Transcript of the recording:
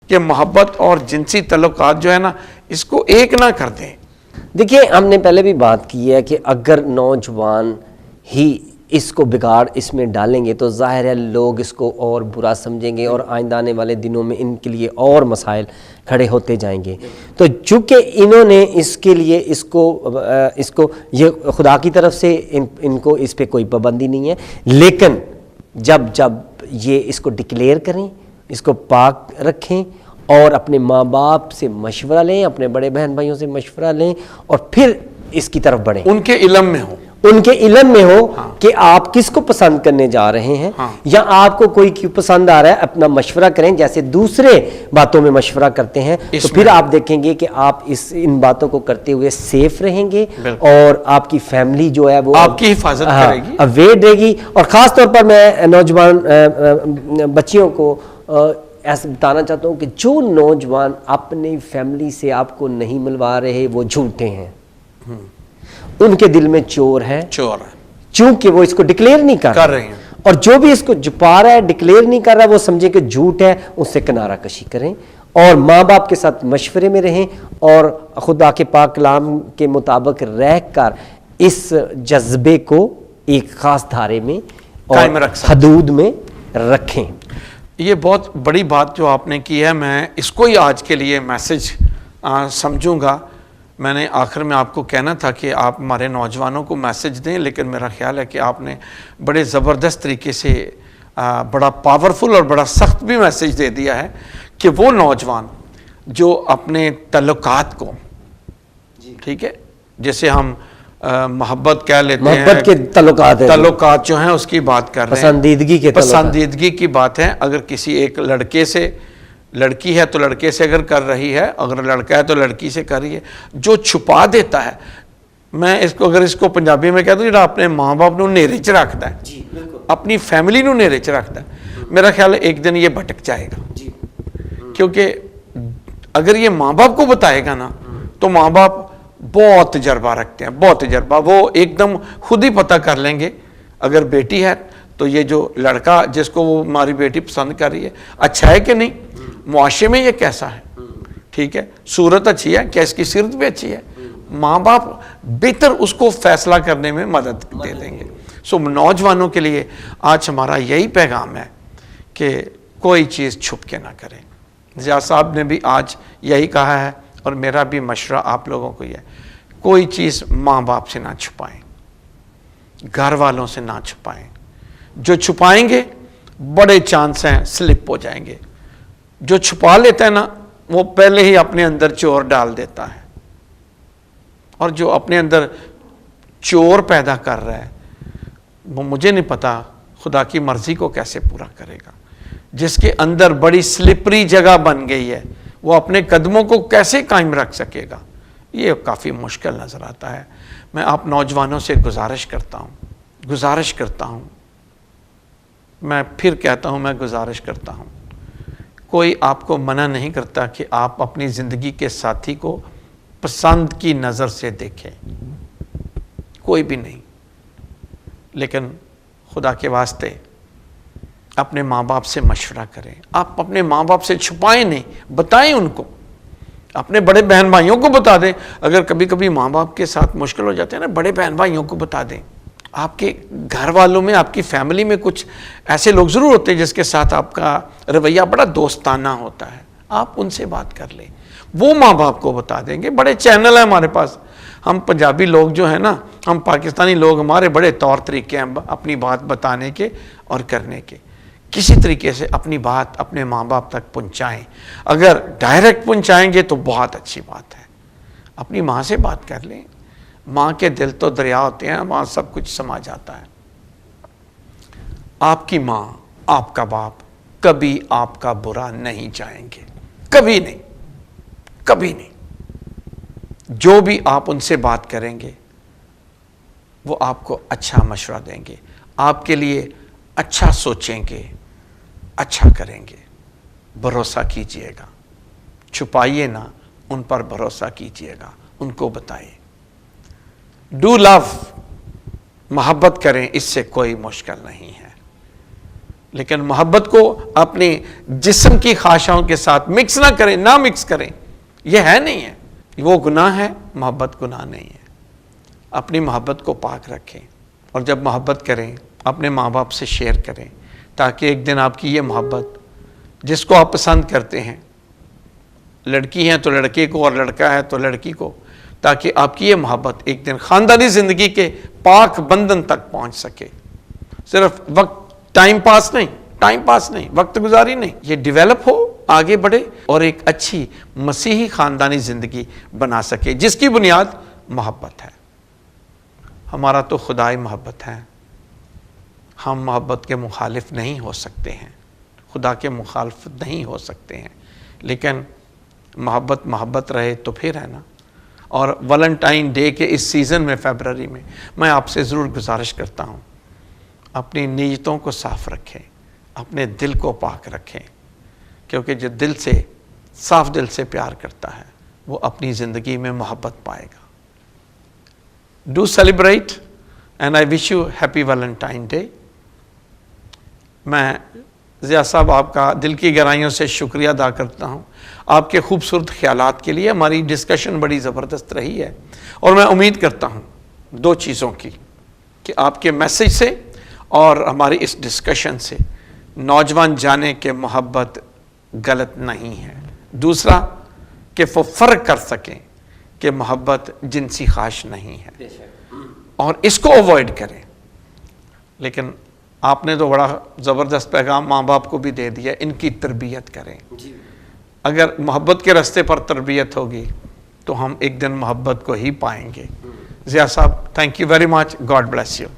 کہ محبت اور جنسی تعلقات جو ہے نا اس کو ایک نہ کر دیں. دیکھیے ہم نے پہلے بھی بات کی ہے کہ اگر نوجوان ہی اس کو بگاڑ اس میں ڈالیں گے تو ظاہر ہے لوگ اس کو اور برا سمجھیں گے اور آئندہ آنے والے دنوں میں ان کے لیے اور مسائل کھڑے ہوتے جائیں گے. تو چونکہ انہوں نے اس کے لیے اس کو یہ خدا کی طرف سے ان کو اس پہ کوئی پابندی نہیں ہے، لیکن جب یہ اس کو ڈکلیئر کریں، اس کو پاک رکھیں اور اپنے ماں باپ سے مشورہ لیں، اپنے بڑے بہن بھائیوں سے مشورہ لیں اور پھر اس کی طرف بڑھیں. ان کے علم میں ہو، ان کے علم میں ہو کہ آپ کس کو پسند کرنے جا رہے ہیں یا آپ کو کوئی کیوں پسند آ رہا ہے. اپنا مشورہ کریں جیسے دوسرے باتوں میں مشورہ کرتے ہیں، تو پھر آپ دیکھیں گے کہ آپ ان باتوں کو کرتے ہوئے سیف رہیں گے اور آپ کی فیملی جو ہے وہ آپ کی حفاظت کرے گی، اویئر رہے گی. اور خاص طور پر میں نوجوان بچیوں کو ایسا بتانا چاہتا ہوں کہ جو نوجوان اپنی فیملی سے آپ کو نہیں ملوا رہے وہ جھوٹے ہیں، ان کے دل میں چور ہے، چونکہ وہ اس کو ڈکلیئر نہیں کر رہے ہیں. اور جو بھی اس کو چھپا رہا ہے، ڈکلیئر نہیں کر رہا، وہ سمجھے کہ جھوٹ ہے، اس سے کنارہ کشی کریں اور ماں باپ کے ساتھ مشورے میں رہیں اور خدا کے پاک کلام کے مطابق رہ کر اس جذبے کو ایک خاص دھارے میں اور حدود میں رکھیں. یہ بہت بڑی بات جو آپ نے کی ہے، میں اس کو ہی آج کے لیے میسج سمجھوں گا. میں نے آخر میں آپ کو کہنا تھا کہ آپ ہمارے نوجوانوں کو میسج دیں، لیکن میرا خیال ہے کہ آپ نے بڑے زبردست طریقے سے بڑا پاورفل اور بڑا سخت بھی میسج دے دیا ہے کہ وہ نوجوان جو اپنے تعلقات کو، ٹھیک ہے، جیسے ہم محبت کہہ لیتے ہیں، محبت کے تعلقات جو ہیں اس کی بات کر رہے ہیں، پسندیدگی کی بات ہے. اگر کسی ایک لڑکے سے، لڑکی ہے تو لڑکے سے اگر کر رہی ہے، اگر لڑکا ہے تو لڑکی سے کر رہی ہے، جو چھپا دیتا ہے، میں اس کو اگر اس کو پنجابی میں کہہ دوں جڑا اپنے ماں باپ نو نیرے چ رکھتا ہے، اپنی فیملی نو نیرے چ رکھتا ہے، میرا خیال ہے ایک دن یہ بھٹک جائے گا. کیونکہ اگر یہ ماں باپ کو بتائے گا نا تو ماں باپ بہت تجربہ رکھتے ہیں، بہت تجربہ، وہ ایک دم خود ہی پتہ کر لیں گے. اگر بیٹی ہے تو یہ جو لڑکا جس کو وہ ہماری بیٹی پسند کر رہی ہے اچھا ہے کہ نہیں، معاشرے میں یہ کیسا ہے، ٹھیک ہے، صورت اچھی ہے، کیا اس کی سیرت بھی اچھی ہے، ماں باپ بہتر اس کو فیصلہ کرنے میں مدد دے دیں گے. سو نوجوانوں کے لیے آج ہمارا یہی پیغام ہے کہ کوئی چیز چھپ کے نہ کریں. ضیاء صاحب نے بھی آج یہی کہا ہے اور میرا بھی مشورہ آپ لوگوں کو یہ ہے، کوئی چیز ماں باپ سے نہ چھپائیں، گھر والوں سے نہ چھپائیں. جو چھپائیں گے بڑے چانس ہیں سلپ ہو جائیں گے. جو چھپا لیتا ہے نا وہ پہلے ہی اپنے اندر چور ڈال دیتا ہے، اور جو اپنے اندر چور پیدا کر رہا ہے وہ مجھے نہیں پتا خدا کی مرضی کو کیسے پورا کرے گا. جس کے اندر بڑی سلپری جگہ بن گئی ہے وہ اپنے قدموں کو کیسے قائم رکھ سکے گا، یہ کافی مشکل نظر آتا ہے. میں آپ نوجوانوں سے گزارش کرتا ہوں، میں پھر کہتا ہوں، میں گزارش کرتا ہوں، کوئی آپ کو منع نہیں کرتا کہ آپ اپنی زندگی کے ساتھی کو پسند کی نظر سے دیکھیں، کوئی بھی نہیں، لیکن خدا کے واسطے اپنے ماں باپ سے مشورہ کریں. آپ اپنے ماں باپ سے چھپائیں نہیں، بتائیں ان کو، اپنے بڑے بہن بھائیوں کو بتا دیں. اگر کبھی کبھی ماں باپ کے ساتھ مشکل ہو جاتے ہیں نا، بڑے بہن بھائیوں کو بتا دیں. آپ کے گھر والوں میں، آپ کی فیملی میں کچھ ایسے لوگ ضرور ہوتے ہیں جس کے ساتھ آپ کا رویہ بڑا دوستانہ ہوتا ہے، آپ ان سے بات کر لیں، وہ ماں باپ کو بتا دیں گے. بڑے چینل ہیں ہمارے پاس، ہم پنجابی لوگ جو ہیں نا، ہم پاکستانی لوگ، ہمارے بڑے طور طریقے ہیں اپنی بات بتانے کے اور کرنے کے. کسی طریقے سے اپنی بات اپنے ماں باپ تک پہنچائیں. اگر ڈائریکٹ پہنچائیں گے تو بہت اچھی بات ہے. اپنی ماں سے بات کر لیں، ماں کے دل تو دریا ہوتے ہیں، وہاں سب کچھ سما جاتا ہے. آپ کی ماں، آپ کا باپ کبھی آپ کا برا نہیں چاہیں گے، کبھی نہیں، کبھی نہیں. جو بھی آپ ان سے بات کریں گے وہ آپ کو اچھا مشورہ دیں گے، آپ کے لیے اچھا سوچیں گے، اچھا کریں گے. بھروسہ کیجئے گا، چھپائیے نہ، ان پر بھروسہ کیجئے گا، ان کو بتائیں. ڈو لو، محبت کریں، اس سے کوئی مشکل نہیں ہے، لیکن محبت کو اپنے جسم کی خواہشوں کے ساتھ مکس نہ کریں، نہ مکس کریں، یہ ہے نہیں ہے، وہ گناہ ہے، محبت گناہ نہیں ہے۔ اپنی محبت کو پاک رکھیں، اور جب محبت کریں اپنے ماں باپ سے شیئر کریں، تاکہ ایک دن آپ کی یہ محبت جس کو آپ پسند کرتے ہیں، لڑکی ہیں تو لڑکے کو اور لڑکا ہے تو لڑکی کو، تاکہ آپ کی یہ محبت ایک دن خاندانی زندگی کے پاک بندھن تک پہنچ سکے۔ صرف وقت ٹائم پاس نہیں، وقت گزاری نہیں، یہ ڈیولپ ہو، آگے بڑھے اور ایک اچھی مسیحی خاندانی زندگی بنا سکے جس کی بنیاد محبت ہے۔ ہمارا تو خدائی محبت ہے، ہم محبت کے مخالف نہیں ہو سکتے ہیں، خدا کے مخالف نہیں ہو سکتے ہیں، لیکن محبت رہے تو پھر ہے نا۔ اور ویلنٹائن ڈے کے اس سیزن میں، فیبرری میں آپ سے ضرور گزارش کرتا ہوں، اپنی نیتوں کو صاف رکھیں، اپنے دل کو پاک رکھیں، کیونکہ جو صاف دل سے پیار کرتا ہے وہ اپنی زندگی میں محبت پائے گا۔ Do celebrate and I wish you happy Valentine Day۔ میں ضیاء صاحب آپ کا دل کی گہرائیوں سے شکریہ ادا کرتا ہوں آپ کے خوبصورت خیالات کے لیے۔ ہماری ڈسکشن بڑی زبردست رہی ہے، اور میں امید کرتا ہوں دو چیزوں کی، کہ آپ کے میسیج سے اور ہماری اس ڈسکشن سے نوجوان جانے کہ محبت غلط نہیں ہے، دوسرا کہ وہ فرق کر سکیں کہ محبت جنسی خواہش نہیں ہے، اور اس کو اوائڈ کریں۔ لیکن آپ نے تو بڑا زبردست پیغام ماں باپ کو بھی دے دیا، ان کی تربیت کریں۔ اگر محبت کے راستے پر تربیت ہوگی تو ہم ایک دن محبت کو ہی پائیں گے۔ ضیاء صاحب، thank you very much, God bless you.